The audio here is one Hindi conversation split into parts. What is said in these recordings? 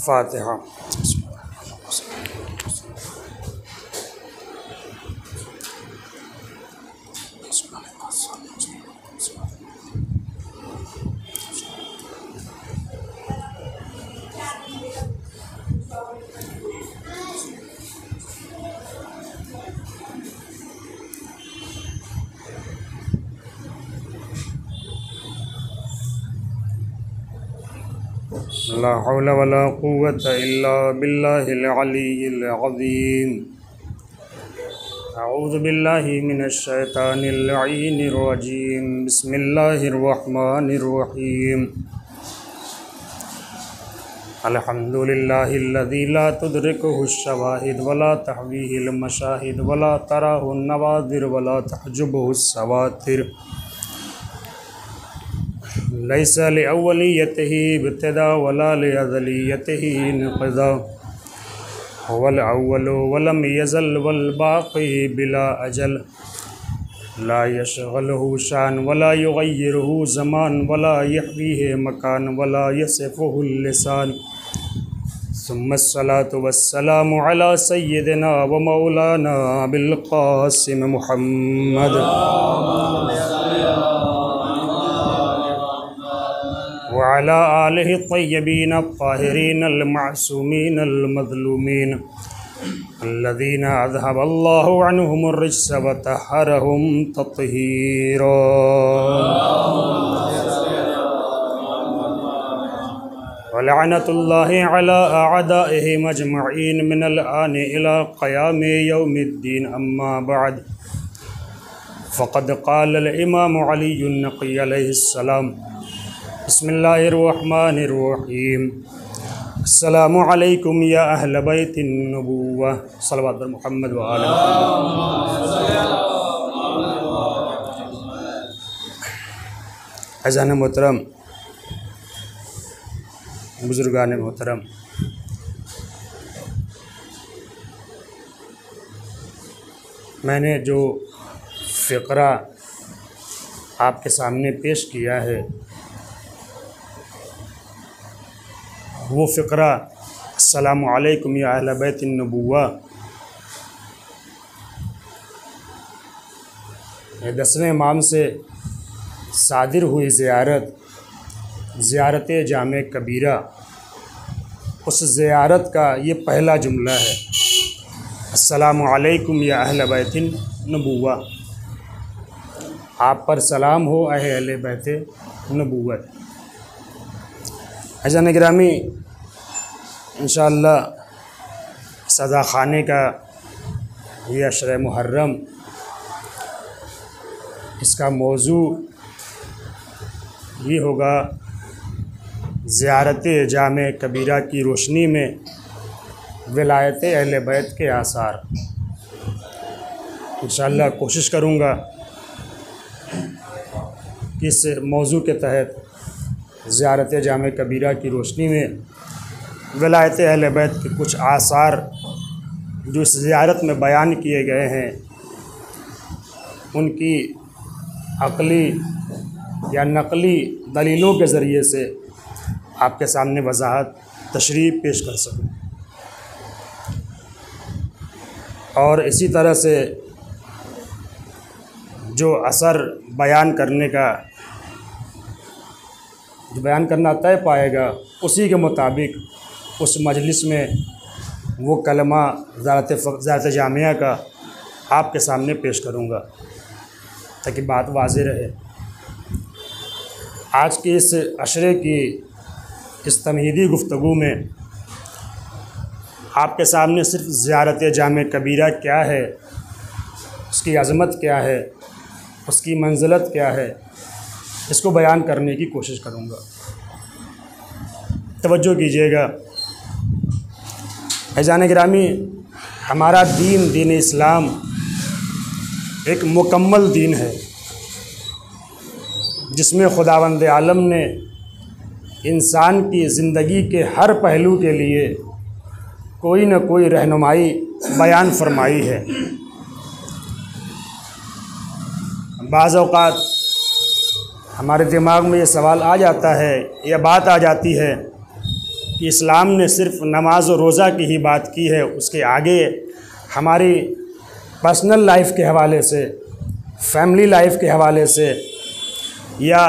फातिहा। ला हौला वला कुव्वता इल्ला बिल्लाहिल अलिय्यिल अज़ीम। अऊज़ु बिल्लाहि मिनश शैतानिर लईनिर रजीम। बिस्मिल्लाहिर रहमानिर रहीम। अल्हम्दुलिल्लाहिल्लज़ी ला तुदरिकुहुश शवाहिद वला तहवीहिल मशाहिद वला तराहुन नवाज़िर वला तहजुबुहुस सवातिर। लैसा लिअव्वलियतिही इब्तिदा वला लिअज़लियतिही इंक़िज़ा। हुवल अव्वलु वलम यज़ल वल बाक़ी बिला अजल। ला यशग़लुहु शान वला युग़य्यिरुहु ज़मान वला यहवीहि मकान वला यसिफ़ुहुल लिसान। सुम्मस्सलातु वस्सलामु अला सय्यिदिना व मौलाना अबिल क़ासिम मुहम्मद वअला आलिहि तय्यबीन अत्ताहिरीन अल-मासूमीन अल-मज़लूमीन अल्लज़ीना अज़हबल्लाहु अन्हुमुर रिज्स व तह्हरहुम तत्हीरा। व लअनतुल्लाहि अला अअदाइहिम अजमईन मिनल आनि इला क़यामि यौमिद्दीन। अम्मा बअद फ़क़द क़ालल इमाम अलीयुन नक़ी अलैहिस्सलाम। बिस्मिल्लाहिर्रहमानिर्रहीम। अस्सलामु अलैकुम या अहल बैतिन नबुव्वा। सल्लल्लाहु अलैहि मुहम्मद व आले अज़ान मोहतरम, बुजुर्गान मोहतरम, मैंने जो फ़िक़रा आपके सामने पेश किया है वो फ़िक़रा अस्सलामु अलैकुम या अहल बैतिन नबुव्वा 10वें इमाम से सादिर हुई ज़ियारत जामे कबीरा, उस ज़ियारत का ये पहला जुमला है, अस्सलामु अलैकुम या अहल बैतिन नबुव्वा। आप पर सलाम हो अहले बैते नबुव्वत। अज़ान गिरामी, इंशाअल्लाह सदा खाने का ये अशर मुहर्रम, इसका मौजू ये होगा ज़ियारत जामे कबीरा की रोशनी में विलायत अहले बैत के आसार। इंशाअल्लाह कोशिश करूँगा कि इस मौजू के तहत ज़ियारत जामे कबीरा की रोशनी में विलायत अहले बैत के कुछ आसार जो इस ज़ियारत में बयान किए गए हैं उनकी अक़ली या नक़ली दलीलों के ज़रिए से आपके सामने वज़ाहत तशरीह पेश कर सकूँ। और इसी तरह से जो असर बयान करना तय पाएगा उसी के मुताबिक उस मजलिस में वो कलमा ज़ियारत जामिया का आपके सामने पेश करूँगा ताकि बात वाज़ेह रहे। आज की इस अशरे की इस तमहीदी गुफ्तगू में आपके सामने सिर्फ़ ज़ियारत जामे कबीरा क्या है, उसकी अज़मत क्या है, उसकी मंज़िलत क्या है, इसको बयान करने की कोशिश करूँगा। तवज्जो कीजिएगा अज़ान गिरामी, हमारा दीन इस्लाम एक मुकम्मल दीन है जिसमें खुदावंद आलम ने इंसान की ज़िंदगी के हर पहलू के लिए कोई न कोई रहनुमाई बयान फरमाई है। बाज़ औक़ात हमारे दिमाग में ये सवाल आ जाता है, यह बात आ जाती है कि इस्लाम ने सिर्फ़ नमाज और रोज़ा की ही बात की है, उसके आगे हमारी पर्सनल लाइफ के हवाले से, फैमिली लाइफ के हवाले से या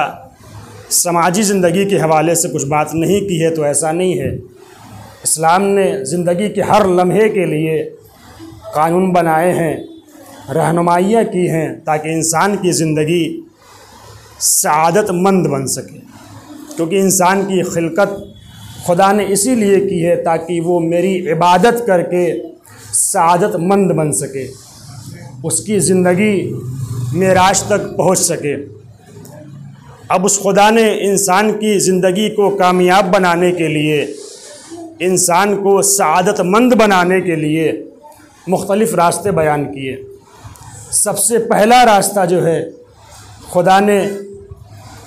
समाजी ज़िंदगी के हवाले से कुछ बात नहीं की है। तो ऐसा नहीं है। इस्लाम ने ज़िंदगी के हर लम्हे के लिए कानून बनाए हैं, रहनुमाइयाँ की हैं, ताकि इंसान की ज़िंदगी सआदतमंद बन सके। क्योंकि इंसान की खिलकत खुदा ने इसीलिए की है ताकि वो मेरी इबादत करके सआदतमंद बन सके, उसकी ज़िंदगी मेराज तक पहुँच सके। अब उस खुदा ने इंसान की ज़िंदगी को कामयाब बनाने के लिए, इंसान को सआदतमंद बनाने के लिए मुख्तलिफ़ रास्ते बयान किए। सबसे पहला रास्ता जो है, खुदा ने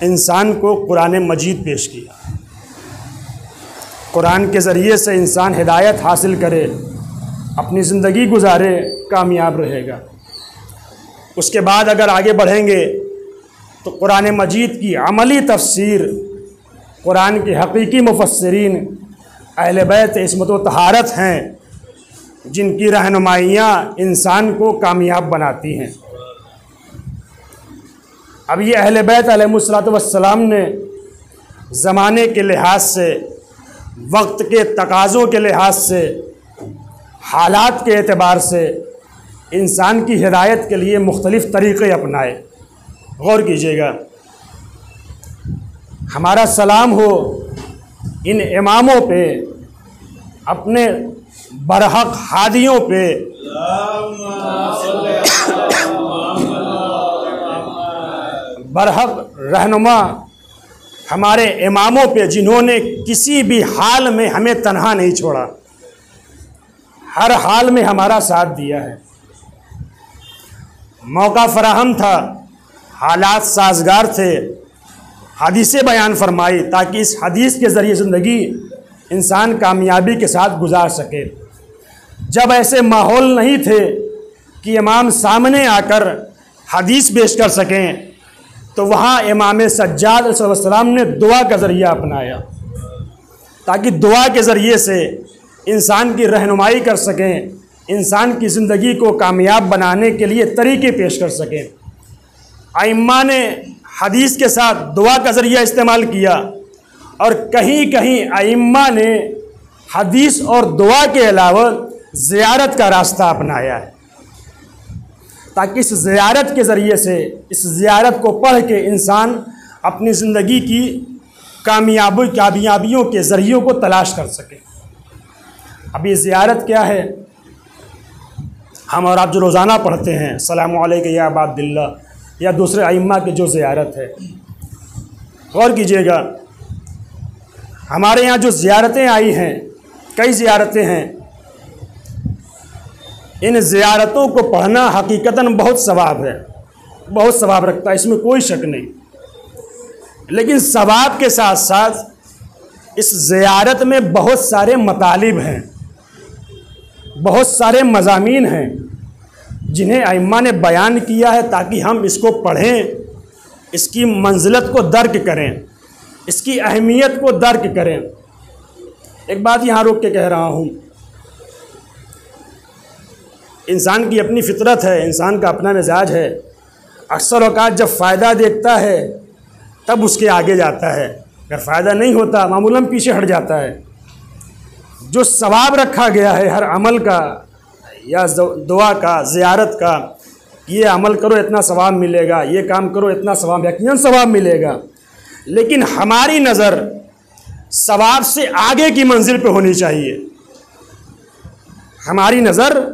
इंसान को कुरान मजीद पेश किया। कुरान के ज़रिए से इंसान हिदायत हासिल करे, अपनी ज़िंदगी गुजारे, कामयाब रहेगा। उसके बाद अगर आगे बढ़ेंगे तो कुरान मजीद की अमली तफसीर, कुरान के हकीकी मुफस्सिरीन अहले बैत इस्मत व तहारत हैं, जिनकी रहनुमाइयाँ इंसान को कामयाब बनाती हैं। अब ये अहले बैत अलैहिमुस्सलातु वस्सलाम ने ज़माने के लिहाज से, वक्त के तकाज़ों के लिहाज से, हालात के एतबार से इंसान की हिदायत के लिए मुख्तलिफ़ तरीक़े अपनाए। गौर कीजिएगा, हमारा सलाम हो इन इमामों पे, अपने बरहक हादियों पे, बरहक रहनुमा हमारे इमामों पे, जिन्होंने किसी भी हाल में हमें तन्हा नहीं छोड़ा, हर हाल में हमारा साथ दिया है। मौका फराहम था, हालात साजगार थे, हदीसें बयान फरमाई ताकि इस हदीस के ज़रिए ज़िंदगी इंसान कामयाबी के साथ गुजार सके। जब ऐसे माहौल नहीं थे कि इमाम सामने आकर हदीस पेश कर सकें, तो वहाँ इमाम सज्जाद अलैहिस्सलाम ने दुआ का ज़रिया अपनाया, ताकि दुआ के ज़रिए से इंसान की रहनुमाई कर सकें, इंसान की ज़िंदगी को कामयाब बनाने के लिए तरीक़े पेश कर सकें। आइम्मा ने हदीस के साथ दुआ का ज़रिया इस्तेमाल किया, और कहीं कहीं आइम्मा ने हदीस और दुआ के अलावा ज़ियारत का रास्ता अपनाया है, ताकि इस ज़ियारत के ज़रिए से, इस ज़ियारत को पढ़ के इंसान अपनी ज़िंदगी की कामयाबियों के ज़रियों को तलाश कर सके। अब ये ज़ियारत क्या है? हम और आप जो रोज़ाना पढ़ते हैं, सलामु अलैका या अबा अब्दिल्लाह, या दूसरे आइम्मा की जो ज़ियारत है, गौर कीजिएगा, हमारे यहाँ जो ज़ियारतें आई हैं, कई ज़ियारतें हैं, इन ज़ियारतों को पढ़ना हकीकतन बहुत सवाब है, बहुत सवाब रखता है, इसमें कोई शक नहीं। लेकिन सवाब के साथ साथ इस ज़ियारत में बहुत सारे मतालिब हैं, बहुत सारे मज़ामीन हैं, जिन्हें आइम्मा ने बयान किया है ताकि हम इसको पढ़ें, इसकी मंजिलत को दर्क करें, इसकी अहमियत को दर्क करें। एक बात यहाँ रोक के कह रहा हूँ, इंसान की अपनी फितरत है, इंसान का अपना मिजाज है। अक्सर औक़ात जब फ़ायदा देखता है तब उसके आगे जाता है, अगर फ़ायदा नहीं होता मामूलन पीछे हट जाता है। जो सवाब रखा गया है हर अमल का, या दुआ का, ज़ियारत का, ये अमल करो इतना सवाब मिलेगा, ये काम करो इतना सवाब, यकीनन सवाब मिलेगा, लेकिन हमारी नज़र सवाब से आगे की मंजिल पे होनी चाहिए। हमारी नज़र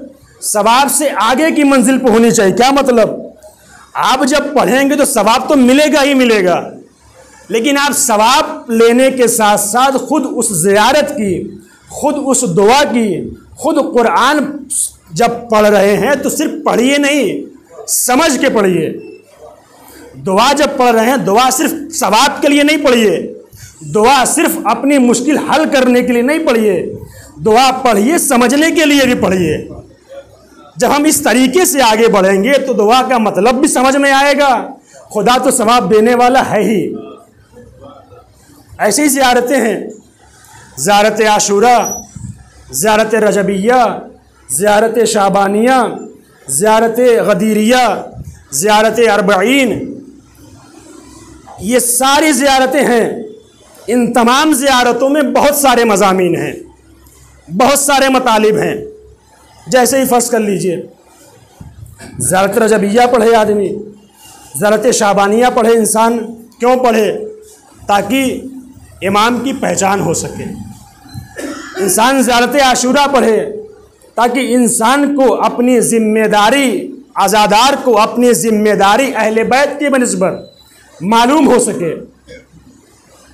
सवाब से आगे की मंजिल पे होनी चाहिए। क्या मतलब? आप जब पढ़ेंगे तो सवाब तो मिलेगा ही मिलेगा, लेकिन आप सवाब लेने के साथ साथ खुद उस ज़ियारत की, खुद उस दुआ की, खुद कुरान जब पढ़ रहे हैं तो सिर्फ पढ़िए नहीं, समझ के पढ़िए। दुआ जब पढ़ रहे हैं, दुआ सिर्फ सवाब के लिए नहीं पढ़िए, दुआ सिर्फ अपनी मुश्किल हल करने के लिए नहीं पढ़िए, दुआ पढ़िए समझने के लिए भी पढ़िए। जब हम इस तरीके से आगे बढ़ेंगे तो दुआ का मतलब भी समझ में आएगा, खुदा तो सवाब देने वाला है ही। ऐसी ही ज़ियारतें हैं, ज़ियारत आशूरा, ज़ियारत रजबिया, ज़ियारत शाबानिया, ज़ियारत गदीरिया, ज़ियारत अरबईन, ये सारी ज़ियारतें हैं। इन तमाम ज़ियारतों में बहुत सारे मज़ामीन हैं, बहुत सारे मतालिब हैं। जैसे ही फ़र्ज़ कर लीजिए, ज़ियारत रजबिया पढ़े आदमी, ज़ियारत शाबानिया पढ़े इंसान, क्यों पढ़े? ताकि इमाम की पहचान हो सके। इंसान ज़ियारत आशूरा पढ़े ताकि इंसान को अपनी ज़िम्मेदारी, आज़ादार को अपनी ज़िम्मेदारी अहले बैत की बनिस्बत मालूम हो सके।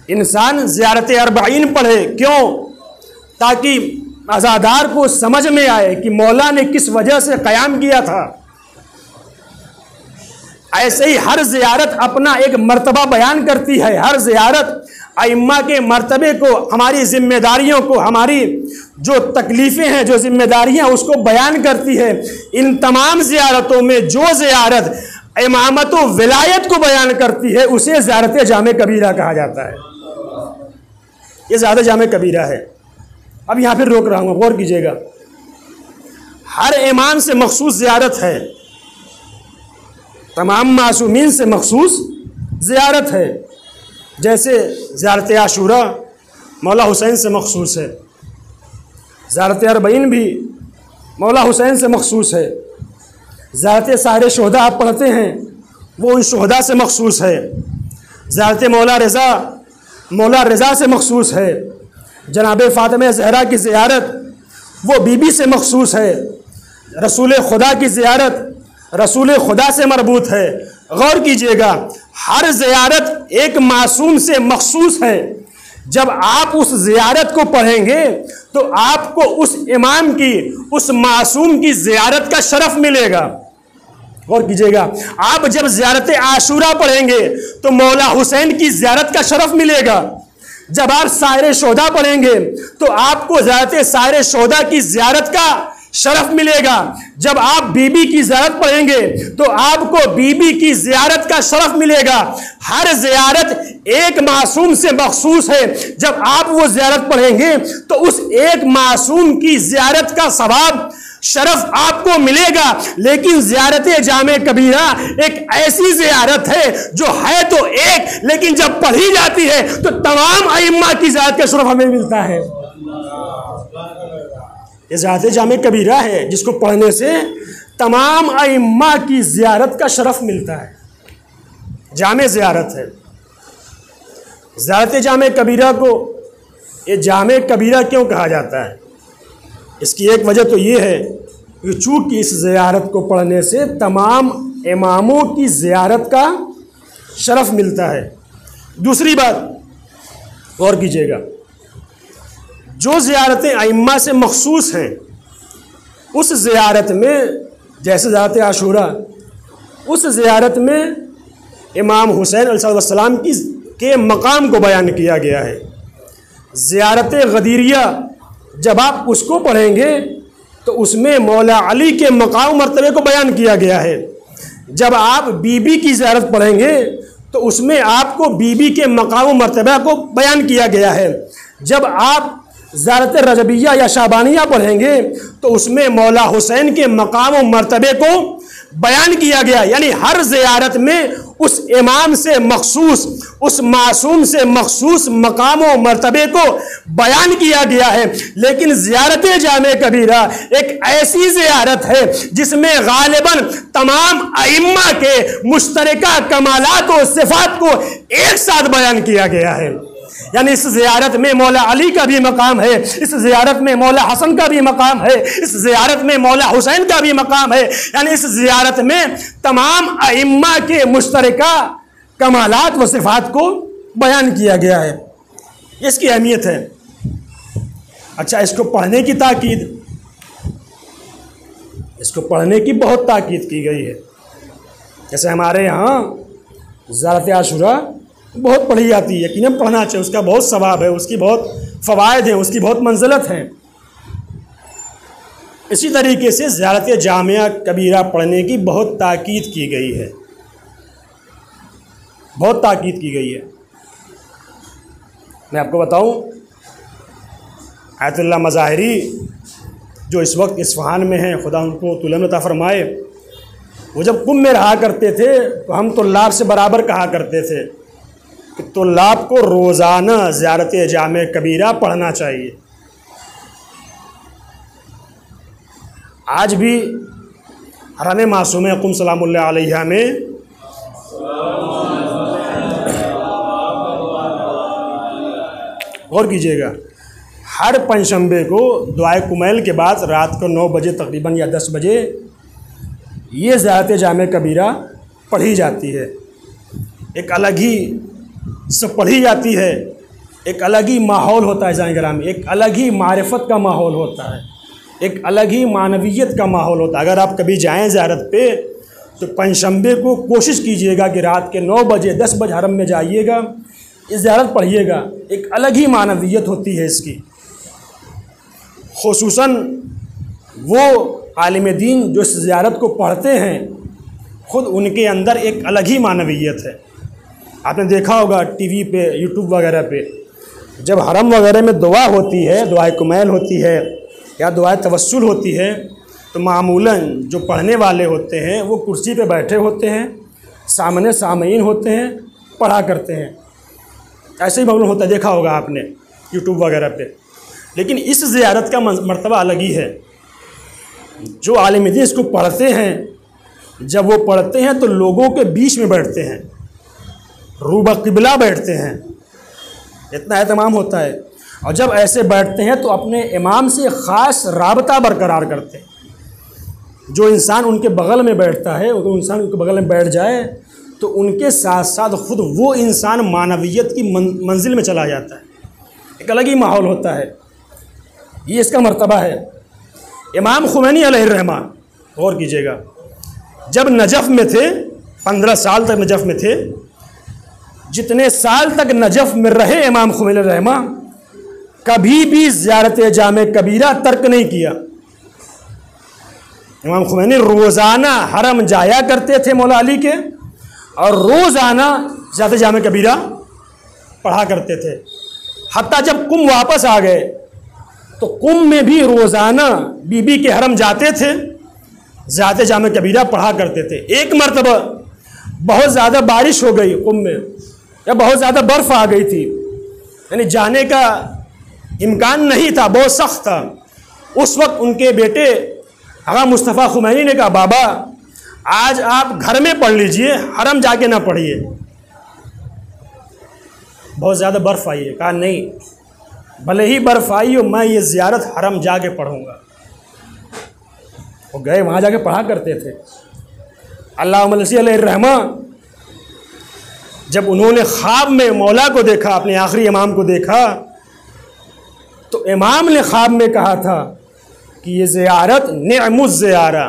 इंसान ज़ियारत अरबईन पढ़े, क्यों? ताकि आज़ादार को समझ में आए कि मौला ने किस वजह से क़याम किया था। ऐसे ही हर ज़ियारत अपना एक मर्तबा बयान करती है। हर ज़ियारत अइम्मा के मर्तबे को, हमारी ज़िम्मेदारियों को, हमारी जो तकलीफ़ें हैं, जो ज़िम्मेदारियाँ, उसको बयान करती है। इन तमाम ज़ियारतों में जो ज़ियारत इमामत व विलायत को बयान करती है उसे ज़ियारत जामे कबीरा कहा जाता है। ये ज़्यादा जामे कबीरा है। अब यहाँ फिर रोक रहा हूँ, गौर कीजिएगा। हर इमाम से मखसूस ज़ियारत है, तमाम मासूमीन से मखसूस ज़ियारत है। जैसे ज़ियारत आशूरा मौला हुसैन से मखसूस है, ज़ियारत अरबईन भी मौला हुसैन से मखसूस है। ज़ियारत सारे शोहदा आप पढ़ते हैं, वो उन शोहदा से मखसूस है। ज़ियारत मौला रज़ा से मखसूस है। जनाब फ़ातिमा ज़हरा की ज़ियारत वो बीबी से मखसूस है। रसूल खुदा की ज़ियारत रसूल खुदा से मरबूत है। गौर कीजिएगा, हर ज़ियारत एक मासूम से मखसूस है। जब आप उस ज़ियारत को पढ़ेंगे तो आपको उस इमाम की, उस मासूम की ज़ियारत का शरफ मिलेगा। गौर कीजिएगा, आप जब ज़ियारत आशूरा पढ़ेंगे तो मौला हुसैन की ज़ियारत का शरफ मिलेगा। जब आप सारे शोहदा पढ़ेंगे तो आपको ज़ियारत सारे शोहदा की ज़ियारत का शरफ मिलेगा। जब आप बीबी की ज़ियारत पढ़ेंगे तो आपको बीबी की ज़ियारत का शरफ मिलेगा। हर ज़ियारत एक मासूम से मखसूस है। जब आप वो ज़ियारत पढ़ेंगे तो उस एक मासूम की ज़ियारत का सवाब, शरफ आपको मिलेगा। लेकिन ज़ियारत जामे कबीरा एक ऐसी ज़ियारत है जो है तो एक, लेकिन जब पढ़ी जाती है तो तमाम अइम्मा की ज़ियारत का शरफ हमें मिलता है। ये ज़ियारत जामे कबीरा है जिसको पढ़ने से तमाम अइम्मा की ज़ियारत का शरफ मिलता है। जामे ज़ियारत है। ज़ियारत जामे कबीरा को ये जामे कबीरा क्यों कहा जाता है? इसकी एक वजह तो ये है कि चूँकि इस ज़ियारत को पढ़ने से तमाम इमामों की ज़ियारत का शरफ मिलता है। दूसरी बात गौर कीजिएगा, जो ज़ियारतें अइम्मा से मखसूस हैं उस ज़ियारत में, जैसे ज़ियारत आशूरा, उस ज़ियारत में इमाम हुसैन अलैहिस्सलाम के मकाम को बयान किया गया है। ज़ियारत गदीरिया जब आप उसको पढ़ेंगे तो उसमें मौला अली के मकाम मर्तबे को बयान किया गया है। जब आप बीबी की ज़ियारत पढ़ेंगे तो उसमें आपको बीबी के मकाम मर्तबा को बयान किया गया है। जब आप ज़ियारत रजबिया या शाबानिया पढ़ेंगे तो उसमें मौला हुसैन के मकाम व मर्तबे को बयान किया गया। यानी हर ज़ियारत में उस इमाम से मखसूस, उस मासूम से मखसूस मकाम व मर्तबे को बयान किया गया है। लेकिन ज़ियारत जामे कबीरा एक ऐसी ज़ियारत है जिसमें गालिबन तमाम अइम्मा के मुश्तरका कमालात और सिफ़ात को एक साथ बयान किया गया है। यानी इस ज़ियारत में मौला अली का भी मकाम है, इस ज़ियारत में मौला हसन का भी मकाम है, इस ज़ियारत में मौला हुसैन का भी मकाम है। यानी इस ज़ियारत में तमाम अइम्मा के मुश्तरका कमालात व सिफ़ात को बयान किया गया है। इसकी अहमियत है। अच्छा, इसको पढ़ने की ताकीद, इसको पढ़ने की बहुत ताकीद की गई है। जैसे हमारे यहाँ ज़ियारत आशूरा बहुत पढ़ी जाती है, यकीनन पढ़ना चाहिए, उसका बहुत सवाब है, उसकी बहुत फ़वाइद हैं, उसकी बहुत मंज़िलत हैं। इसी तरीके से ज़ियारत जामिया कबीरा पढ़ने की बहुत ताकीद की गई है। बहुत ताकीद की गई है। मैं आपको बताऊं, आयतुल्लाह मज़ाहिरी जो इस वक्त इस्फ़हान में हैं, खुदा उनको तुल्लाह अता फ़रमाए, वो जब कुंभ में रहा करते थे तो हम तुल्लाब से बराबर कहा करते थे कि तुल्लाब को रोज़ाना ज़ियारत जामे कबीरा पढ़ना चाहिए। आज भी हरम मासूम कुम सलामुल्लाह अलैहा में गौर कीजिएगा, हर पंचशंबे को दुआए कुमैल के बाद रात को 9 बजे तकरीबन या 10 बजे ये ज़ियारत जामे कबीरा पढ़ी जाती है। एक अलग ही सब पढ़ी जाती है, एक अलग ही माहौल होता है जाने ग्राम में, एक अलग ही मारिफत का माहौल होता है, एक अलग ही मानवियत का माहौल होता है। अगर आप कभी जाएं ज़ियारत पे तो पंचशंबे को कोशिश कीजिएगा कि रात के 9 बजे 10 बजे हरम में जाइएगा, इस ज़ियारत पढ़िएगा। एक अलग ही मानवियत होती है इसकी। खुसूसन वो आलिम दीन जो इस ज़ियारत को पढ़ते हैं, ख़ुद उनके अंदर एक अलग ही मानवियत है। आपने देखा होगा टीवी पे, यूट्यूब वगैरह पे, जब हरम वगैरह में दुआ होती है, दुआए कुमैल होती है या दुआए तवस्सुल होती है, तो मामूलन जो पढ़ने वाले होते हैं वो कुर्सी पे बैठे होते हैं, सामने सामईन होते हैं, पढ़ा करते हैं। ऐसे ही मामूल होता है, देखा होगा आपने यूट्यूब वगैरह पे। लेकिन इस ज़ियारत का मर्तबा अलग ही है। जो आलिम दीन इसको पढ़ते हैं, जब वो पढ़ते हैं तो लोगों के बीच में बैठते हैं, रूबा क़िबला बैठते हैं, इतना एहतमाम होता है। और जब ऐसे बैठते हैं तो अपने इमाम से ख़ास राबता बरकरार करते हैं। जो इंसान उनके बग़ल में बैठता है, वो इंसान उनके बग़ल में बैठ जाए तो उनके साथ साथ ख़ुद वो इंसान मानवियत की मंजिल में चला जाता है। एक अलग ही माहौल होता है। ये इसका मर्तबा है। इमाम खुमैनी अलैहिर्रहमा, गौर कीजिएगा, जब नजफ़ में थे, 15 साल तक नजफ़ में थे, जितने साल तक नजफ़ में रहे इमाम खुमैनी अलैहिर्रहमा, कभी भी ज़ियारत जामे कबीरा तर्क नहीं किया। इमाम खुमैनी रोज़ाना हरम जाया करते थे मौला अली के, और रोज़ाना ज़ियारत जामे कबीरा पढ़ा करते थे। हत्ता जब कुंभ वापस आ गए तो कुंभ में भी रोज़ाना बीबी के हरम जाते थे, ज़ियारत जामे कबीरा पढ़ा करते थे। एक मरतबा बहुत ज़्यादा बारिश हो गई कुंभ में, या बहुत ज़्यादा बर्फ़ आ गई थी, यानी जाने का इम्कान नहीं था, बहुत सख्त था। उस वक्त उनके बेटे आगा मुस्तफ़ा खुमैनी ने कहा, बाबा आज आप घर में पढ़ लीजिए, हरम जाके ना पढ़िए, बहुत ज़्यादा बर्फ़ आई है। कहा नहीं, भले ही बर्फ़ आई हो, मैं ये ज़ियारत हरम जाके पढ़ूँगा। वो गए, वहाँ जाके पढ़ा करते थे। अल्लाहुम्मा सल्ली अलैहिर्रहमा, जब उन्होंने ख्वाब में मौला को देखा, अपने आखिरी इमाम को देखा, तो इमाम ने ख्वाब में कहा था कि ये ज़ियारत निअमुज़ ज़ियारा,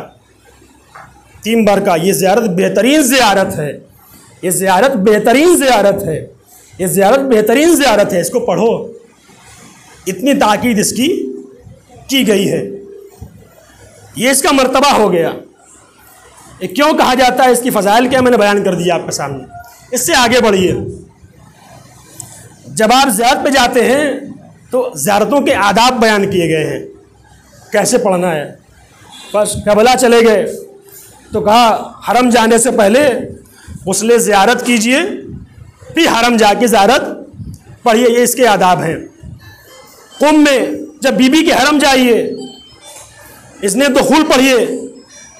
3 बार का, ये ज़ियारत बेहतरीन ज़ियारत है, ये ज़ियारत बेहतरीन ज़ियारत है, ये ज़ियारत बेहतरीन ज़ियारत है, इसको पढ़ो। इतनी ताकीद इसकी की गई है। ये इसका मर्तबा हो गया। ये क्यों कहा जाता है, इसकी फ़ज़ाइल क्या, मैंने बयान कर दिया आपके सामने। इससे आगे बढ़िए। जब आप ज़ियारत पे जाते हैं तो ज़ियारतों के आदाब बयान किए गए हैं, कैसे पढ़ना है। बस कबला चले गए तो कहा हरम जाने से पहले गुस्ले ज़ियारत कीजिए, फिर हरम जाके ज़ियारत पढ़िए, ये इसके आदाब हैं। कुंभ में जब बीबी के हरम जाइए, इसने दुखूल पढ़िए।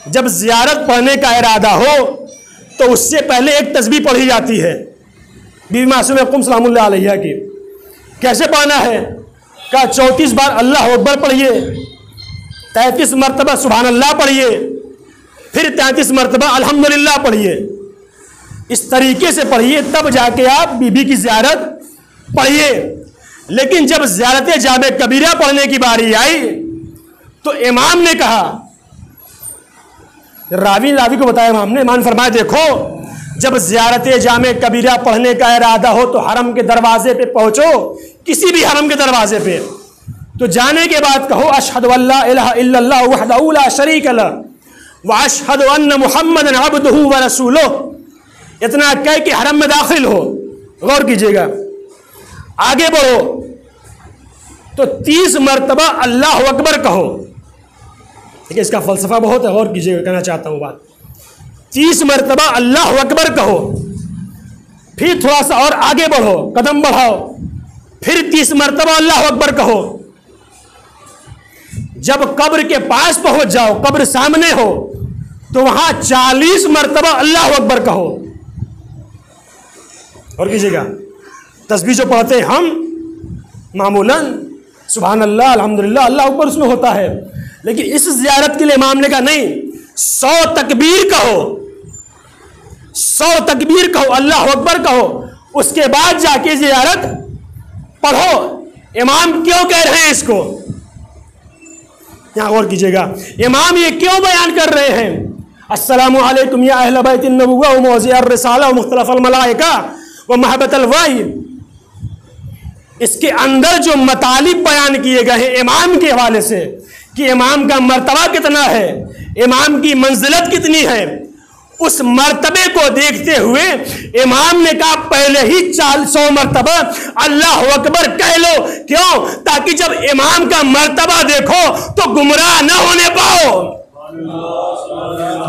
जब ज़ियारत पढ़ने का इरादा हो तो उससे पहले एक तस्बीह पढ़ी जाती है, बीबी मासूम कुम सलामुल्लाह अलैहा की। कैसे पढ़ना है? कहा 34 बार अल्लाह अकबर पढ़िए, 33 मरतबा सुभान अल्लाह पढ़िए, फिर 33 मरतबा अल्हम्दुलिल्लाह पढ़िए। इस तरीके से पढ़िए, तब जाके आप बीबी की ज़ियारत पढ़िए। लेकिन जब ज़ियारत जामे कबीरा पढ़ने की बारी आई तो इमाम ने कहा, रावी को बताया इमाम ने फरमाया, देखो जब ज़ियारत जामे कबीरा पढ़ने का इरादा हो तो हरम के दरवाजे पे पहुँचो, किसी भी हरम के दरवाजे पे, तो जाने के बाद कहो अशहदु अल्ला इलाहा इल्लल्लाह वहदहू ला शरीक लह व अशहदु अन्न मुहम्मदन अब्दुहू व रसूलुहु। इतना कह के हरम में दाखिल हो, गौर कीजिएगा, आगे बढ़ो तो 30 मरतबा अल्लाह अकबर कहो। देखिए इसका फलसफा बहुत है, गौर कीजिएगा, कहना चाहता हूँ बात। 30 मरतबा अल्लाह अकबर कहो, फिर थोड़ा सा और आगे बढ़ो, कदम बढ़ाओ, फिर 30 मरतबा अल्लाह अकबर कहो। जब कब्र के पास पहुंच जाओ, कब्र सामने हो, तो वहां 40 मरतबा अल्लाह अकबर कहो। और कीजिएगा, तस्बीह जो पढ़ते हैं हम मामूलन सुभान अल्लाह, अल्हम्दुलिल्लाह, अल्लाह अकबर उसमें होता है, लेकिन इस ज़ियारत के लिए इमाम ने कहा नहीं, 100 तकबीर कहो, 100 तकबीर कहो, अल्लाह अकबर कहो, उसके बाद जाके ज़ियारत पढ़ो। इमाम क्यों कह रहे हैं इसको, यहां गौर कीजिएगा, इमाम ये क्यों बयान कर रहे हैं, अस्सलामु अलैकुम या अहल बैतिन नबुव्वा व मौज़िअर रिसाला व मुख्तलिफ़ल मलाइका व महब्बतल वही। इसके अंदर जो मतालिब बयान किए गए हैं इमाम के हवाले से कि इमाम का मर्तबा कितना है, इमाम की मंजिलत कितनी है, उस मर्तबे को देखते हुए इमाम ने कहा पहले ही 100 मर्तबा अल्लाह अकबर कह लो। क्यों? ताकि जब इमाम का मर्तबा देखो तो गुमराह न होने पाओ,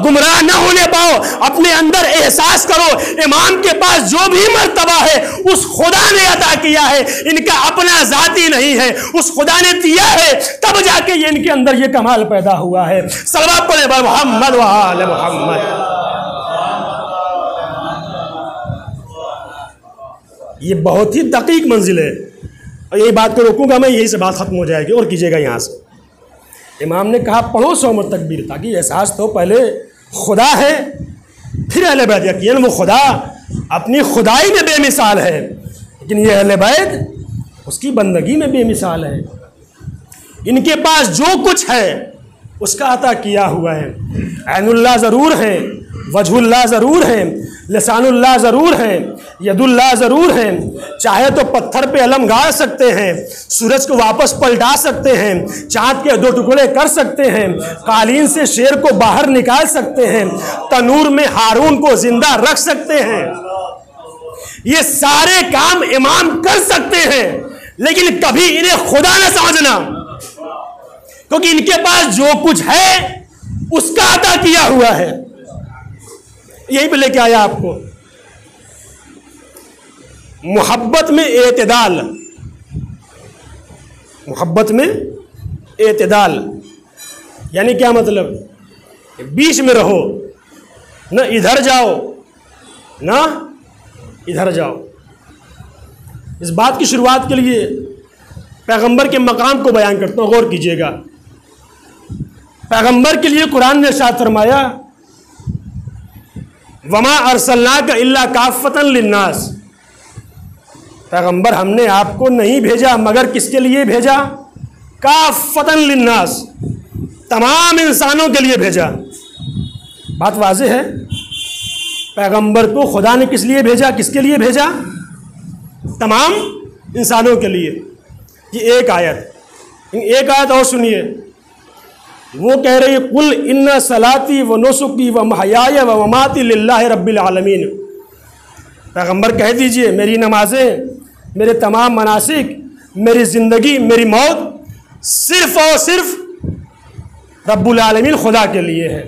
गुमराह न होने पाओ। अपने अंदर एहसास करो इमाम के पास जो भी मर्तबा है उस खुदा ने अता किया है, इनका अपना जाती नहीं है, उस खुदा ने दिया है, तब जाके ये इनके अंदर ये कमाल पैदा हुआ है। सल्लल्लाहु अलैहि मोहम्मद व आले मोहम्मद। ये बहुत ही दकीक मंजिल है, और यही बात को रोकूंगा मैं, यही से बात खत्म हो जाएगी। और कीजिएगा, यहाँ से इमाम ने कहा पढ़ो 100 तकबीर, ताकि एहसास तो पहले खुदा है फिर अहले बैत। यकीन वो खुदा अपनी खुदाई में बेमिसाल है, लेकिन ये अहले बैत उसकी बंदगी में बेमिसाल है। इनके पास जो कुछ है उसका अता किया हुआ है। ऐनुल्लाह ज़रूर है, वजहुल्लाह ज़रूर है, लिसानुल्लाह ज़रूर है, यदुल्लाह ज़रूर है। चाहे तो पत्थर पे अलम गाड़ सकते हैं, सूरज को वापस पलटा सकते हैं, चाँद के 2 टुकड़े कर सकते हैं, कालीन से शेर को बाहर निकाल सकते हैं, तनूर में हारून को जिंदा रख सकते हैं। ये सारे काम इमाम कर सकते हैं, लेकिन कभी इन्हें खुदा न समझना, क्योंकि इनके पास जो कुछ है उसका अता किया हुआ है। यही पे लेके आया आपको मोहब्बत में एतदाल, मोहब्बत में एतदाल यानी क्या मतलब, बीच में रहो, न इधर जाओ न इधर जाओ। इस बात की शुरुआत के लिए पैगंबर के मकाम को बयान करता हूँ, गौर कीजिएगा। पैगंबर के लिए कुरान ने इरशाद फरमाया वमा अरसलनाका इल्ला काफ़तन लिन्नास, पैगंबर हमने आपको नहीं भेजा मगर किसके लिए भेजा, काफ़तन लिन्नास, तमाम इंसानों के लिए भेजा। बात वाज़ेह है, पैगंबर को खुदा ने किस लिए भेजा, किसके लिए भेजा, तमाम इंसानों के लिए। ये एक आयत, एक आयत और सुनिए, वो कह रही है कुल इन्ना सलाती व नुसुकी व महयाया व ममाती लिल्लाहि रब्बिल आलमीन। पैगंबर कह दीजिए मेरी नमाजें, मेरे तमाम मनासिक, मेरी ज़िंदगी, मेरी मौत सिर्फ़ और सिर्फ रब्बुल आलमीन खुदा के लिए है।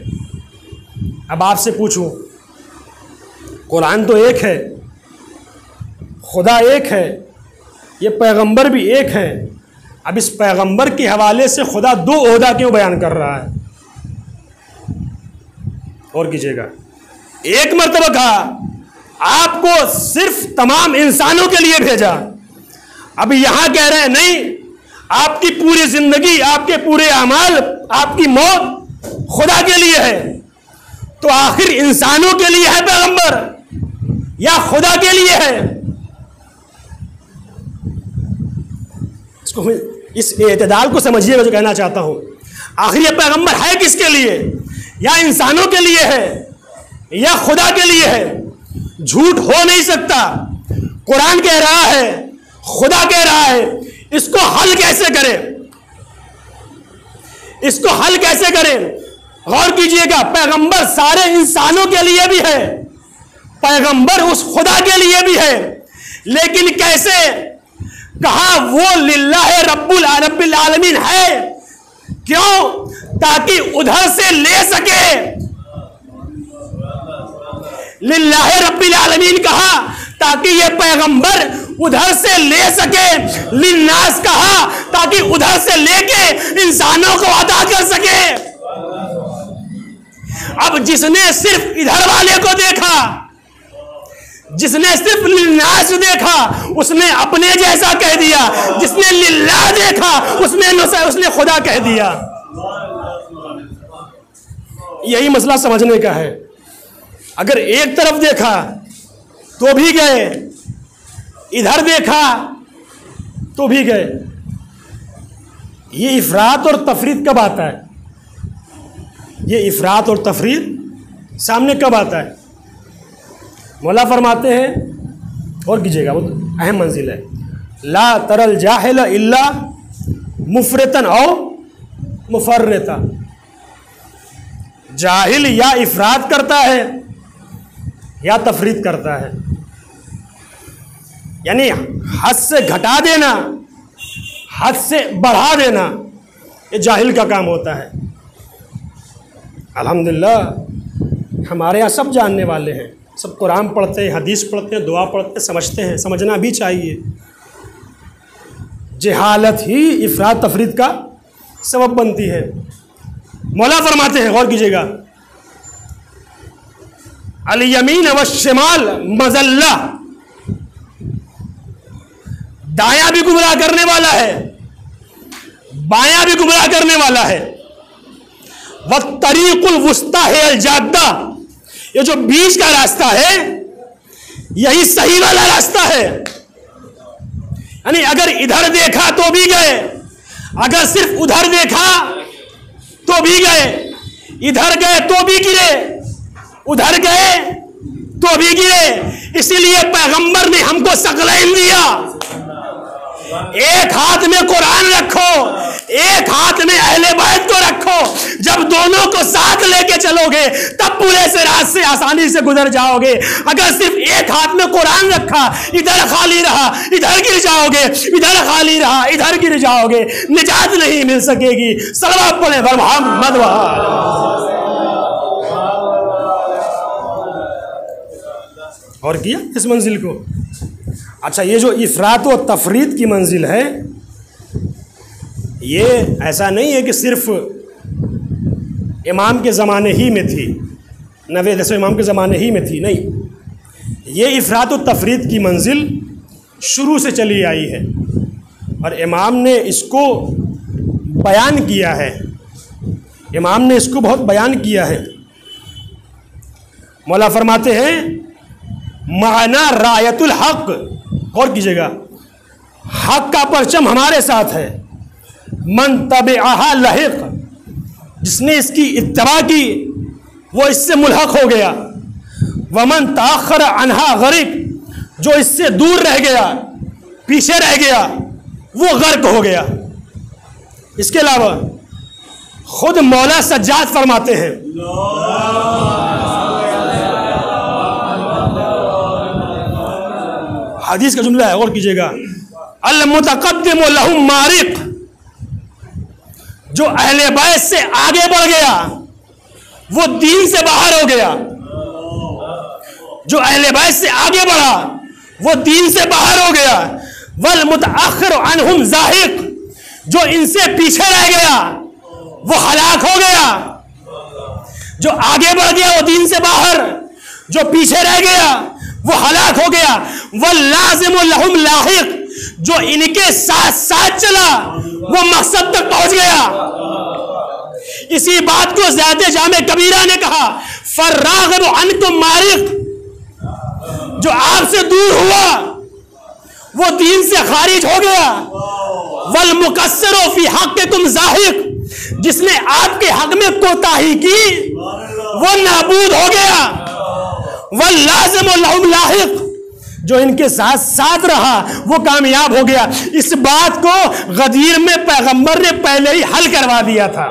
अब आपसे पूछूं, कुरान तो एक है, खुदा एक है, ये पैगंबर भी एक है, अब इस पैगंबर के हवाले से खुदा 2 ओहदा क्यों बयान कर रहा है? और कीजिएगा, एक मर्तबा कहा आपको सिर्फ तमाम इंसानों के लिए भेजा, अब यहां कह रहे हैं नहीं, आपकी पूरी जिंदगी, आपके पूरे अमाल, आपकी मौत खुदा के लिए है। तो आखिर इंसानों के लिए है पैगंबर या खुदा के लिए है? इसको, इस एतदाल को समझिएगा जो कहना चाहता हूं। आखिर ये पैगंबर है किसके लिए, या इंसानों के लिए है या खुदा के लिए है? झूठ हो नहीं सकता। कुरान कह रहा है, खुदा कह रहा है, इसको हल कैसे करें, इसको हल कैसे करें? गौर कीजिएगा, पैगंबर सारे इंसानों के लिए भी है, पैगंबर उस खुदा के लिए भी है, लेकिन कैसे? कहा वो लिल्लाह रब्बुल आलमीन है। क्यों? ताकि उधर से ले सके। लिल्लाह रब्बिल आलमीन कहा ताकि ये पैगंबर उधर से ले सके। लिन्नास कहा ताकि उधर से लेके इंसानों को अता कर सके। अब जिसने सिर्फ इधर वाले को देखा, जिसने सिर्फ लिन्नास देखा, उसने अपने जैसा कह दिया। जिसने लिल्लाह देखा उसने खुदा कह दिया। यही मसला समझने का है। अगर एक तरफ देखा तो भी गए, इधर देखा तो भी गए। ये इफरात और तफरीद कब आता है? ये इफरात और तफरीद सामने कब आता है? मौला फरमाते हैं, और कीजिएगा, वो तो अहम मंजिल है। ला तरल जाहिल इल्ला मुफरतन और मुफर्रता। जाहिल या इफरात करता है या तफरीद करता है, यानी हद से घटा देना, हद से बढ़ा देना, ये जाहिल का काम होता है। अल्हम्दुलिल्लाह हमारे यहाँ सब जानने वाले हैं, सब कुरान पढ़ते हैं, हदीस पढ़ते हैं, दुआ पढ़ते हैं, समझते हैं, समझना भी चाहिए। जहालत ही इफरात तफरीद का सबब बनती है। मौला फरमाते हैं, गौर कीजिएगा, अल यमीन व शिमाल मजल्ला। दायां भी गुमराह करने वाला है, बायां भी गुमराह करने वाला है। व तरीकुल वुस्ता है अल जाद्दा। ये जो बीच का रास्ता है यही सही वाला रास्ता है। यानी अगर इधर देखा तो भी गए, अगर सिर्फ उधर देखा तो भी गए, इधर गए तो भी गिरे, उधर गए तो भी गिरे। इसीलिए पैगंबर ने हमको सकलैन दिया। एक हाथ में कुरान रखो, एक हाथ में अहले बैत को रखो। जब दोनों को साथ लेके चलोगे तब पूरे से रात से आसानी से गुजर जाओगे। अगर सिर्फ एक हाथ में कुरान रखा, इधर खाली रहा, इधर गिर जाओगे, इधर खाली रहा, इधर गिर जाओगे, निजात नहीं मिल सकेगी। सलवात पढ़े मोहम्मद। और किया इस मंजिल को। अच्छा, ये जो इफरात व तफरीद की मंजिल है, ये ऐसा नहीं है कि सिर्फ इमाम के ज़माने ही में थी, 90 इमाम के ज़माने ही में थी, नहीं। ये इफरात व तफरीद की मंजिल शुरू से चली आई है और इमाम ने इसको बयान किया है। इमाम ने इसको बहुत बयान किया है। मौला फरमाते हैं, माना रायतुल हक। गौर कीजिएगा, हक का परचम हमारे साथ है। मन तबअहा लहिक, जिसने इसकी इत्तबा की वो इससे मुल्हक हो गया। वमन ताखर अनहा गरीक, जो इससे दूर रह गया, पीछे रह गया, वो गर्क हो गया। इसके अलावा खुद मौला सज्जाद फरमाते हैं, हदीस का जुमला है, और कीजिएगा, अल मुतक़द्दिम लहुम मारिक। जो अहले बैत से आगे बढ़ गया वो दीन से बाहर हो गया। जो अहले बैत से आगे बढ़ा वो दीन से बाहर हो गया। वल मुतअख्खिर अनहुम ज़ाहिक, जो इनसे पीछे रह गया वो हलाक हो गया। जो आगे बढ़ गया वो दीन से बाहर, जो पीछे रह गया वो हलाक हो गया। वल्लाज़िमु लहुम लाहिक, जो इनके साथ साथ चला वो मकसद तक पहुंच गया। इसी बात को ज़ाते जामे कबीरा ने कहा, फर्राग़िबु अनकुम मारिक, जो आपसे दूर हुआ वो दीन से खारिज हो गया। वल मुकस्सिरु फी हक़्क़िकुम ज़ाहिक, जिसने आपके हक में कोताही की वो नाबूद हो गया। वल्लाज़िमु लहुम लाहिक, जो इनके साथ साथ रहा वो कामयाब हो गया। इस बात को गदीर में पैगंबर ने पहले ही हल करवा दिया था।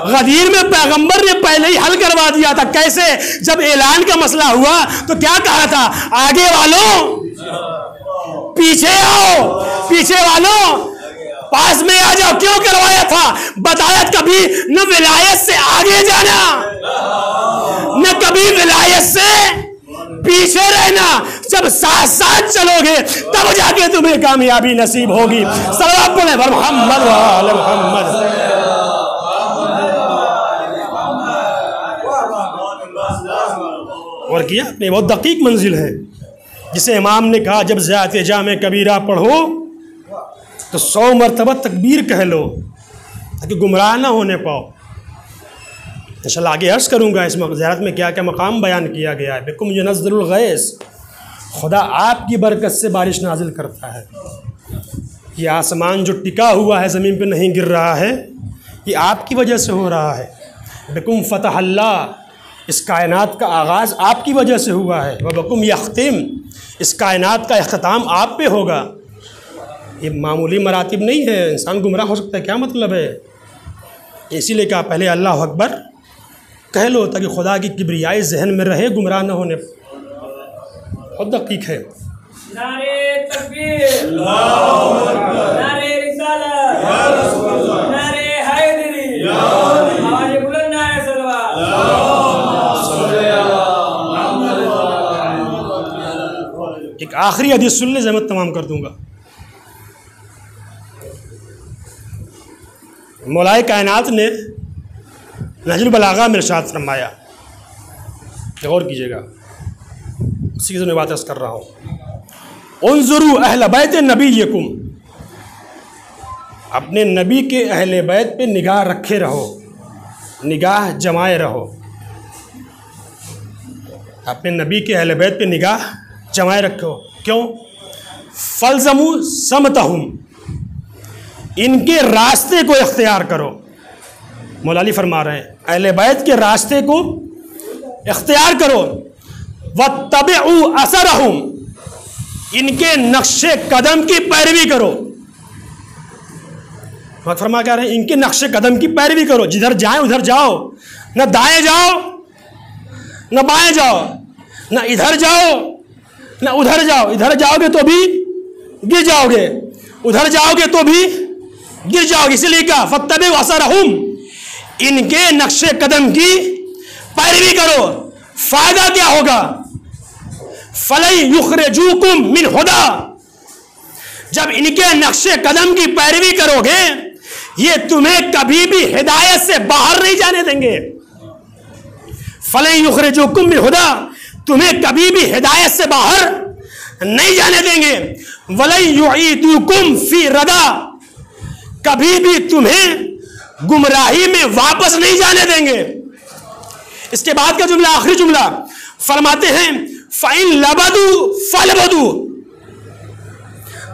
गदीर में पैगंबर ने पहले ही हल करवा दिया था। कैसे? जब ऐलान का मसला हुआ तो क्या कहा था? आगे वालों पीछे आओ, पीछे वालों पास में आ जाओ। क्यों करवाया था? बताया कभी न विलायत से आगे जाना, न कभी विलायत से पीछे रहना। जब साथ साथ चलोगे तब जाके तुम्हें कामयाबी नसीब होगी। सल्लल्लाहु अलैहि मोहम्मद वाले मोहम्मद। और किया अपनी बहुत दकीक मंजिल है, जिसे इमाम ने कहा जब ज़ात जामे कबीरा पढ़ो तो 100 मरतबा तकबीर कह लो ताकि गुमराह ना होने पाओ। इंशाल्लाह आगे अर्ज़ करूँगा इस ज़ियारत में क्या क्या मकाम बयान किया गया है। बिकुम युनज़्ज़िलुल गैस, खुदा आपकी बरकत से बारिश नाजिल करता है। ये आसमान जो टिका हुआ है, ज़मीन पे नहीं गिर रहा है, ये आपकी वजह से हो रहा है। बिकुम फ़तहल्लाह, इस कायनात का आगाज़ आपकी वजह से हुआ है। व बिकुम यख्तिम, इस कायनात का इख्तिताम आप पे होगा। ये मामूली मरातिब नहीं है, इंसान गुमराह हो सकता है। क्या मतलब है? इसीलिए कहा पहले अल्लाह अकबर कह लो ताकि खुदा की किब्रियाई जहन में रहे, गुमराह न होने। बहुत दकीक है। नारे तकबीर, नारे रिसालत, नारे हैदरी, आवाज़ बुलंद, नारे सलवात। एक आखिरी हदीस सुन ले, ज़हमत तमाम कर दूंगा। मौलाए कायनात ने नहजुल बलागा में इरशाद फरमाया, गौर कीजिएगा, उसी की मैं बात कर रहा हूँ। उन्जुरू अहल बैत नबीयकुम, अपने नबी के अहले बैत पे निगाह रखे रहो, निगाह जमाए रहो। अपने नबी के अहले बैत पे निगाह जमाए रखो। क्यों? फल्जमू समतहुम, इनके रास्ते को इख्तियार करो। मौला अली फरमा रहे हैं अहले बैत के रास्ते को इख्तियार करो। वत्तबिउ असरहुम, इनके नक्शे कदम की पैरवी करो। बहुत फरमा कह रहे हैं इनके नक्शे कदम की पैरवी करो। जिधर जाए उधर जाओ, न दाएं जाओ न बाएं जाओ, न इधर जाओ न उधर जाओ। इधर जाओगे तो भी गिर जाओगे, उधर जाओगे तो भी गिर जाओगे। इसलिए कहा फत्तबिउ असरहुम, इनके नक्शे कदम की पैरवी करो। फायदा क्या होगा? फलै युखरिजुकुम मिन हुदा, जब इनके नक्शे कदम की पैरवी करोगे ये तुम्हें कभी भी हिदायत से बाहर नहीं जाने देंगे। फलै युखरिजुकुम मिन हुदा, तुम्हें कभी भी हिदायत से बाहर नहीं जाने देंगे। वलै युईदुकुम फी रदा, कभी भी तुम्हें गुमराही में वापस नहीं जाने देंगे। इसके बाद का जुमला, आखिरी जुमला फरमाते हैं फाइन लबदू फलबदू,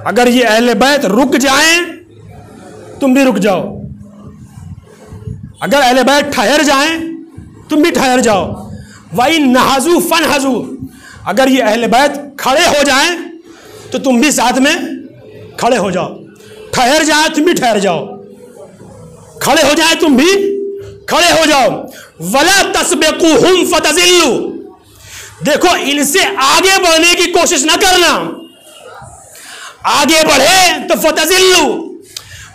अगर ये अहले बैत रुक जाएं तुम भी रुक जाओ, अगर अहले बैत ठहर जाएं तुम भी ठहर जाओ। वाइन नहाजू फनहजू, अगर ये अहले बैत खड़े हो जाएं तो तुम भी साथ में खड़े हो जाओ। ठहर जाए तुम भी ठहर जाओ, खड़े हो जाए तुम भी खड़े हो जाओ। वला तस्बिकुहुम फतज़िल्लू, देखो इनसे आगे बढ़ने की कोशिश न करना। आगे बढ़े तो फतज़िल्लू,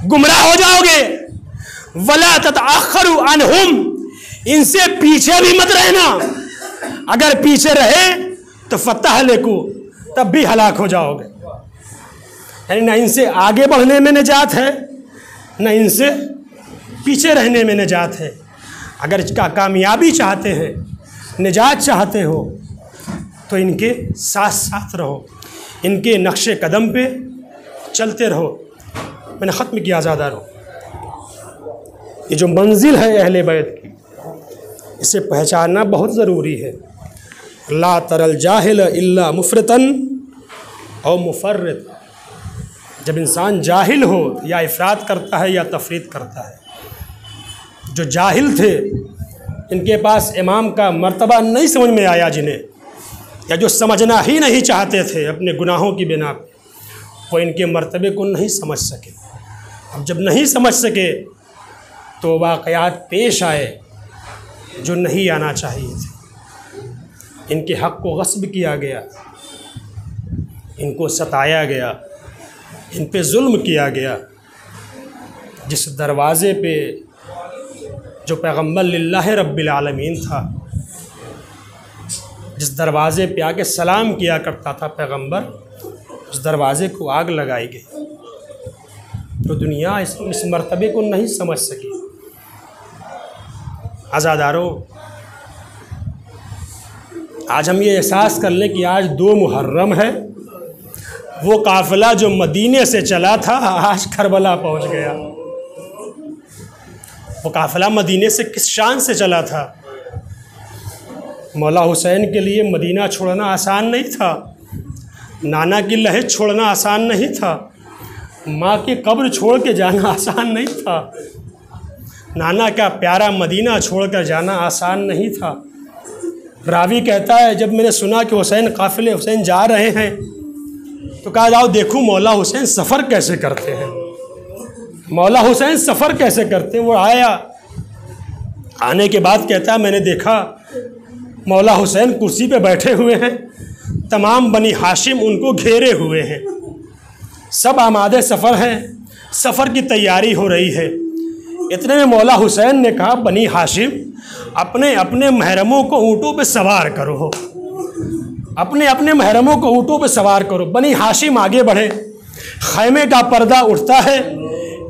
गुमराह हो जाओगे। वला ततअखरु अनहुम, इनसे पीछे भी मत रहना। अगर पीछे रहे तो फतहलिकू, तब भी हलाक हो जाओगे। यानी न इनसे आगे बढ़ने में निजात है, न इनसे पीछे रहने में निजात है। अगर इसका कामयाबी चाहते हैं, निजात चाहते हो, तो इनके साथ साथ रहो, इनके नक्शे कदम पे चलते रहो। मैंने ख़त्म किया ज़्यादा। ये जो मंजिल है अहले बैत की, इसे पहचानना बहुत ज़रूरी है। ला तरल जाहिल इल्ला मुफरतन और मुफर्रत, जब इंसान जाहिल हो या इफ़रात करता है या तफरीत करता है। जो जाहिल थे, इनके पास इमाम का मर्तबा नहीं समझ में आया जिन्हें, या जो समझना ही नहीं चाहते थे अपने गुनाहों की बिना पे, वो इनके मर्तबे को नहीं समझ सके। अब जब नहीं समझ सके तो वाक़यात पेश आए जो नहीं आना चाहिए थे। इनके हक़ को गस्ब किया गया, इनको सताया गया, इन पे जुल्म किया गया। जिस दरवाज़े पे जो पैगम्बर लिल्लाह रब्बिल आलमीन था, जिस दरवाज़े पे आके सलाम किया करता था पैगम्बर, उस दरवाज़े को आग लगाई गई। तो दुनिया इस मर्तबे को नहीं समझ सकी। आज़ादारों, आज हम ये एहसास कर लें कि आज 2 मुहर्रम है। वो काफ़िला जो मदीने से चला था आज करबला पहुंच गया। वो काफ़िला मदीने से किस शान से चला था? मौला हुसैन के लिए मदीना छोड़ना आसान नहीं था, नाना की लहज छोड़ना आसान नहीं था, माँ की कब्र छोड़ के जाना आसान नहीं था, नाना का प्यारा मदीना छोड़कर जाना आसान नहीं था। रावी कहता है, जब मैंने सुना कि हुसैन काफ़िले हुसैन जा रहे हैं तो कहा जाओ देखूं मौला हुसैन सफ़र कैसे करते हैं, मौला हुसैन सफ़र कैसे करते हैं। वो आया, आने के बाद कहता है मैंने देखा मौला हुसैन कुर्सी पे बैठे हुए हैं, तमाम बनी हाशिम उनको घेरे हुए हैं, सब आमादे सफ़र हैं, सफ़र की तैयारी हो रही है। इतने में मौला हुसैन ने कहा बनी हाशिम अपने अपने महरमों को ऊँटों पे सवार करो, अपने अपने महरमों को ऊँटों पे सवार करो। बनी हाशिम आगे बढ़े, खैमे का पर्दा उठता है,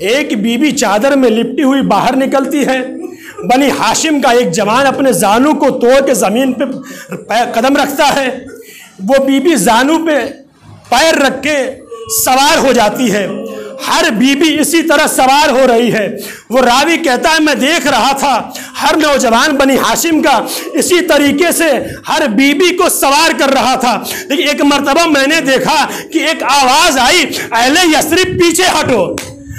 एक बीबी चादर में लिपटी हुई बाहर निकलती है। बनी हाशिम का एक जवान अपने जानू को तोड़ के ज़मीन पे कदम रखता है, वो बीबी जानू पे पैर रख के सवार हो जाती है। हर बीबी इसी तरह सवार हो रही है। वो रावी कहता है मैं देख रहा था हर नौजवान बनी हाशिम का इसी तरीके से हर बीबी को सवार कर रहा था। लेकिन एक मर्तबा मैंने देखा कि एक आवाज़ आई, अहले यस्रिब पीछे हटो,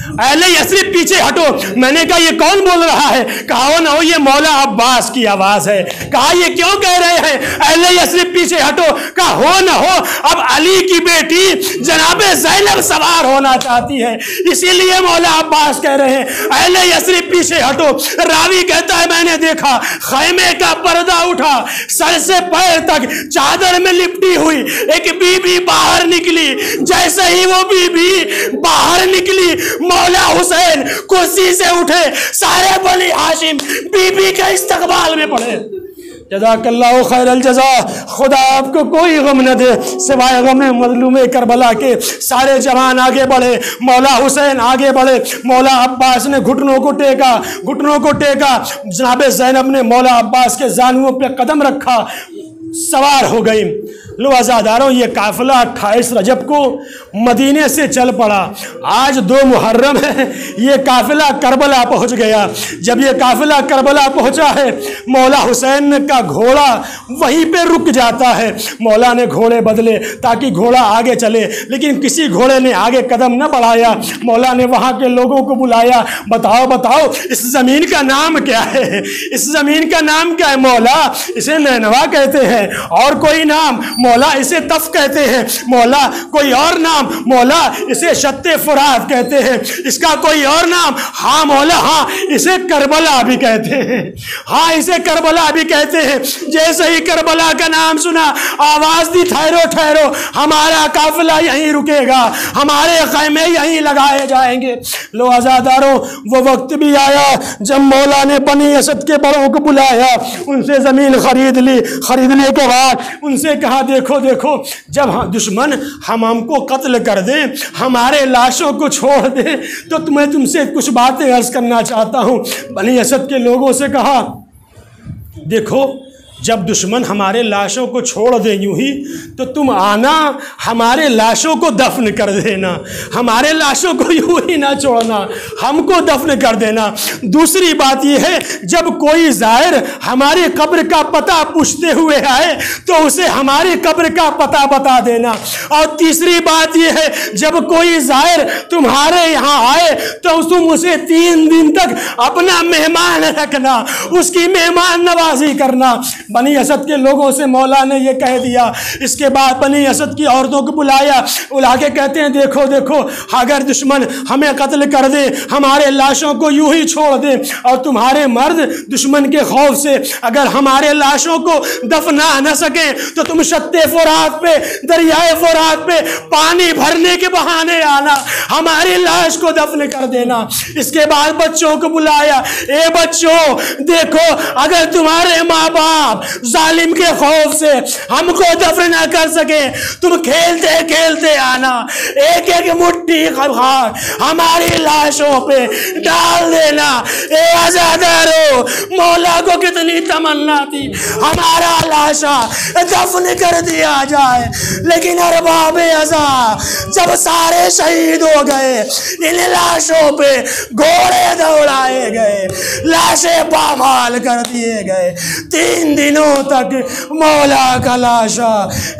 अहले यस्रिब पीछे हटो। मैंने कहा ये कौन बोल रहा है? कहा हो ना हो ये मौला अब्बास की आवाज़ है। कहा ये क्यों कह रहे हैं अहले यस्रिब पीछे हटो? कहा हो ना हो अब अली की बेटी जनाबे ज़ैनब सवार होना चाहती है, इसीलिए मौला अब्बास कह रहे हैं अहले यस्रिब पीछे हटो। रावी कहता है मैंने देखा खैमे का पर्दा उठा, सर से पैर तक चादर में लिपटी हुई एक बीबी बाहर निकली। जैसे ही वो बीबी बाहर निकली मौला हुसैन कुर्सी से उठे, सारे बनी हाशिम बीबी के इस्तकबाल में पड़े। जज़ाकल्लाहु खैरल जज़ा, खुदा आपको कोई गम न दे सिवाय गम मज़लूम करबला के। सारे जवान आगे बढ़े, मौला हुसैन आगे बढ़े, मौला अब्बास ने घुटनों को टेका, घुटनों को टेका। जनाबे ज़ैनब ने मौला अब्बास के जानुओं पर कदम रखा, सवार हो गई। लो आज़ादारों, ये काफ़िला 28 रजब को मदीने से चल पड़ा। आज 2 मुहर्रम है, ये काफ़िला करबला पहुंच गया। जब ये काफ़िला करबला पहुंचा है, मौला हुसैन का घोड़ा वहीं पे रुक जाता है। मौला ने घोड़े बदले ताकि घोड़ा आगे चले, लेकिन किसी घोड़े ने आगे कदम न बढ़ाया। मौला ने वहाँ के लोगों को बुलाया, बताओ बताओ इस ज़मीन का नाम क्या है? इस ज़मीन का नाम क्या है? मौला इसे नैनवा कहते हैं, और कोई नाम? मौला इसे तफ कहते हैं। मौला कोई और नाम? मौला इसे शत्ते फुरात कहते हैं। इसका कोई और नाम? हाँ मौला, हाँ इसे करबला भी कहते हैं, हाँ इसे करबला भी कहते हैं। जैसे ही करबला का नाम सुना, आवाज दी ठहरो ठहरो, हमारा काफिला यहीं रुकेगा, हमारे खैमे यहीं लगाए जाएंगे। लो आज़ादारों, वो वक्त भी आया जब मौला ने बनी असद के बड़ों को बुलाया, उनसे जमीन खरीद ली। खरीदने के बाद उनसे कहा देखो देखो, जब दुश्मन हमको कत्ल कर दे, हमारे लाशों को छोड़ दे, तो मैं तुमसे कुछ बातें अर्ज करना चाहता हूँ। बनी असद के लोगों से कहा देखो, जब दुश्मन हमारे लाशों को छोड़ दे यूं ही, तो तुम आना हमारे लाशों को दफन कर देना, हमारे लाशों को यूं ही ना छोड़ना, हमको दफन कर देना। दूसरी बात यह है, जब कोई ज़ाहिर हमारी कब्र का पता पूछते हुए आए तो उसे हमारी कब्र का पता बता देना। और तीसरी बात यह है, जब कोई ज़ाहिर तुम्हारे यहाँ आए तो तुम उसे 3 दिन तक अपना मेहमान रखना, उसकी मेहमान नवाजी करना। बनी असद के लोगों से मौला ने ये कह दिया। इसके बाद बनी असद की औरतों को बुलाया, बुला के कहते हैं देखो देखो, अगर दुश्मन हमें कत्ल कर दे, हमारे लाशों को यूं ही छोड़ दे, और तुम्हारे मर्द दुश्मन के खौफ से अगर हमारे लाशों को दफना न सके तो तुम शत्ते फुरात पे, दरियाए फुरात पे पानी भरने के बहाने आना, हमारी लाश को दफन कर देना। इसके बाद बच्चों को बुलाया, ए बच्चों देखो, अगर तुम्हारे माँ बाप जालिम के खौफ से हमको दफन न कर सके, तुम खेलते खेलते आना, एक एक मुट्ठी खाक हमारी लाशों पे डाल देना। ए आजादारो, मौला को कितनी तमन्ना थी हमारा लाशा दफन कर दिया जाए, लेकिन अरबाब अज़ा जब सारे शहीद हो गए, इन लाशों पे घोड़े दौड़ाए गए, लाशें पामाल कर दिए गए। 3 दिनों तक मौला का लाशा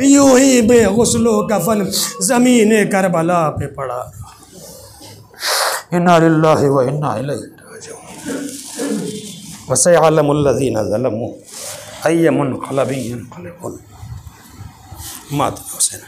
यूं ही बेगुस्लो कफन ज़मीन करबला पे पड़ा। इन्ना लिल्लाहि व इन्ना इलैहि राजिऊन। वसयअलमुल लज़ीना ज़लमू अय्य मुनक़लबिन यन्क़लिबून। मात हुसैन।